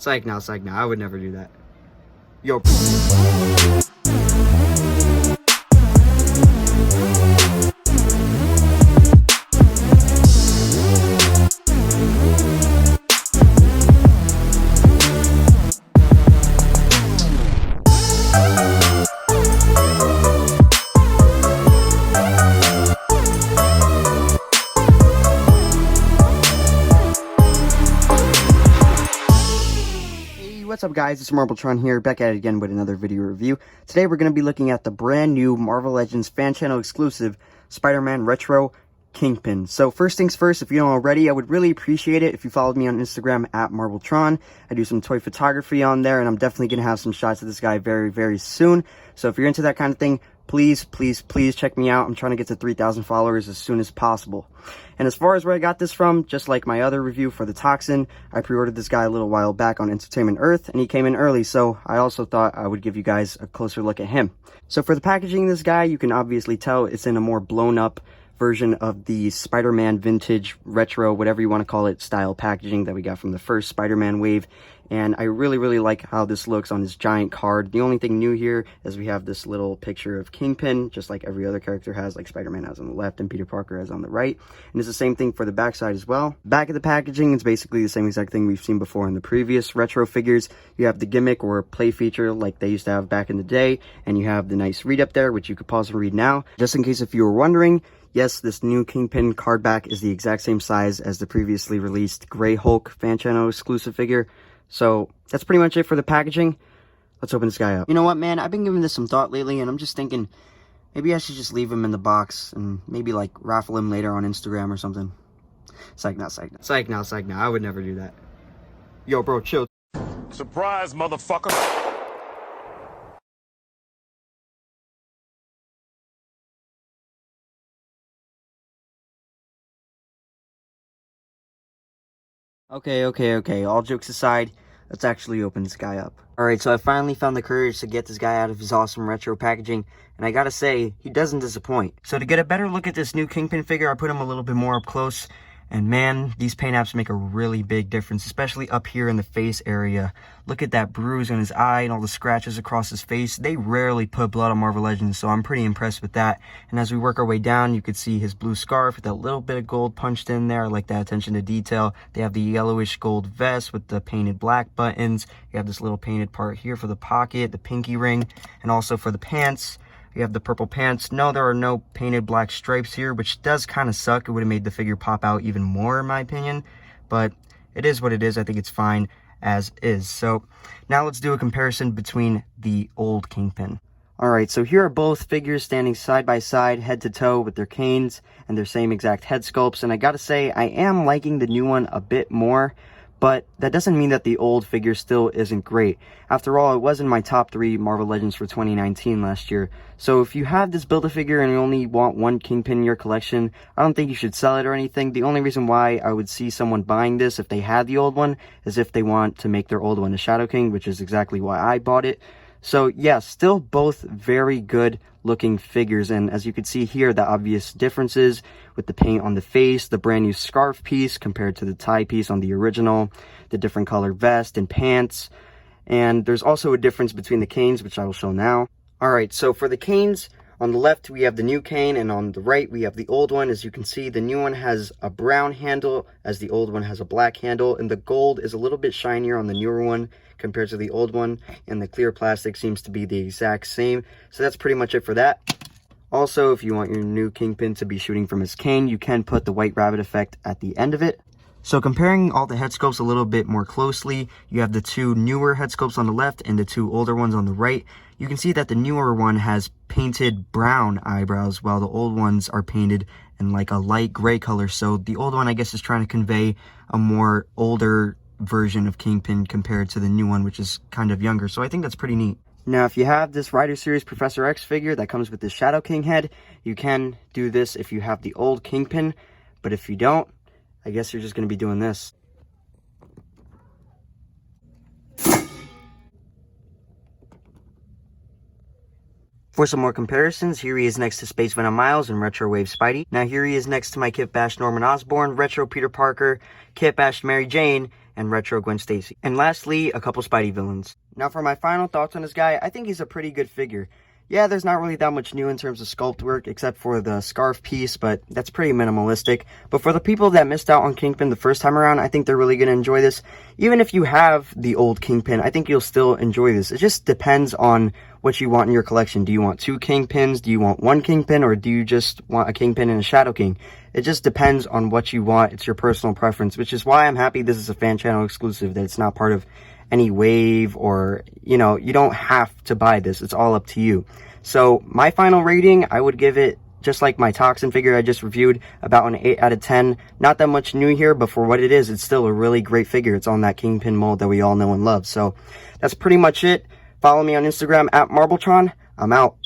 Psych now, I would never do that. Yo. What's up guys, it's Marbletron here, back at it again with another video review. Today we're going to be looking at the brand new Marvel Legends fan channel exclusive Spider-Man Retro Kingpin. So first things first, if you don't already, I would really appreciate it if you followed me on Instagram at Marbletron. I do some toy photography on there and I'm definitely going to have some shots of this guy very soon. So if you're into that kind of thing, please check me out. I'm trying to get to 3,000 followers as soon as possible. And as far as where I got this from, just like my other review for the Toxin, I pre-ordered this guy a little while back on Entertainment Earth, and he came in early, so I also thought I would give you guys a closer look at him. So for the packaging of this guy, you can obviously tell it's in a more blown up version of the Spider-Man vintage retro, whatever you want to call it, style packaging that we got from the first Spider-Man wave. And I really like how this looks on this giant card. The only thing new here is we have this little picture of Kingpin, just like every other character has, like Spider-Man has on the left and Peter Parker has on the right. And it's the same thing for the backside as well. Back of the packaging, it's basically the same exact thing we've seen before in the previous retro figures. You have the gimmick or play feature like they used to have back in the day, and you have the nice read up there, which you could pause and read now. Just in case if you were wondering, yes, this new Kingpin card back is the exact same size as the previously released Grey Hulk fan channel exclusive figure. So that's pretty much it for the packaging. Let's open this guy up. You know what, man? I've been giving this some thought lately, and I'm just thinking maybe I should just leave him in the box and maybe like raffle him later on Instagram or something. Psych now. I would never do that. Yo, bro, chill. Surprise, motherfucker. Okay. All jokes aside, let's actually open this guy up. Alright, so I finally found the courage to get this guy out of his awesome retro packaging, and I gotta say, he doesn't disappoint. So to get a better look at this new Kingpin figure, I put him a little bit more up close, and man, these paint apps make a really big difference, especially up here in the face area. Look at that bruise on his eye and all the scratches across his face. They rarely put blood on Marvel Legends, so I'm pretty impressed with that. And as we work our way down, you could see his blue scarf with that little bit of gold punched in there. I like that attention to detail. They have the yellowish gold vest with the painted black buttons. You have this little painted part here for the pocket, the pinky ring, and also for the pants. You have the purple pants. No, there are no painted black stripes here, which does kind of suck. It would have made the figure pop out even more, in my opinion. But it is what it is. I think it's fine as is. So now let's do a comparison between the old Kingpin. Alright, so here are both figures standing side by side, head to toe, with their canes and their same exact head sculpts. And I gotta say, I am liking the new one a bit more. But that doesn't mean that the old figure still isn't great. After all, it was in my top 3 Marvel Legends for 2019 last year. So if you have this Build-A-Figure and you only want one Kingpin in your collection, I don't think you should sell it or anything. The only reason why I would see someone buying this if they had the old one is if they want to make their old one a Shadow King, which is exactly why I bought it. So yeah, still both very good looking figures, and as you can see here, the obvious differences with the paint on the face, the brand new scarf piece compared to the tie piece on the original, the different color vest and pants, and there's also a difference between the canes, which I will show now. Alright, so for the canes, on the left we have the new cane, and on the right we have the old one. As you can see, the new one has a brown handle as the old one has a black handle, and the gold is a little bit shinier on the newer one compared to the old one, and the clear plastic seems to be the exact same. So that's pretty much it for that. Also, if you want your new Kingpin to be shooting from his cane, you can put the white rabbit effect at the end of it. So comparing all the head sculpts a little bit more closely, you have the 2 newer head sculpts on the left and the 2 older ones on the right. You can see that the newer one has painted brown eyebrows, while the old ones are painted in like a light gray color. So the old one, I guess, is trying to convey a more older version of Kingpin compared to the new one, which is kind of younger. So I think that's pretty neat. Now, if you have this Rider Series Professor X figure that comes with the Shadow King head, you can do this if you have the old Kingpin. But if you don't, I guess you're just going to be doing this. For some more comparisons, here he is next to Space Venom Miles and Retro Wave Spidey. Now here he is next to my Kit Bash Norman Osborn, Retro Peter Parker, Kit Bash Mary Jane, and Retro Gwen Stacy. And lastly, a couple Spidey villains. Now for my final thoughts on this guy, I think he's a pretty good figure. Yeah, there's not really that much new in terms of sculpt work, except for the scarf piece, but that's pretty minimalistic. But for the people that missed out on Kingpin the first time around, I think they're really going to enjoy this. Even if you have the old Kingpin, I think you'll still enjoy this. It just depends on what you want in your collection. Do you want 2 Kingpins? Do you want 1 Kingpin? Or do you just want a Kingpin and a Shadow King? It just depends on what you want. It's your personal preference, which is why I'm happy this is a fan channel exclusive, that it's not part of any wave, or, you know, you don't have to buy this. It's all up to you. So my final rating, I would give it, just like my Toxin figure I just reviewed, about an 8 out of 10. Not that much new here, but for what it is, it's still a really great figure. It's on that Kingpin mold that we all know and love. So that's pretty much it. Follow me on Instagram at Marbletron. I'm out.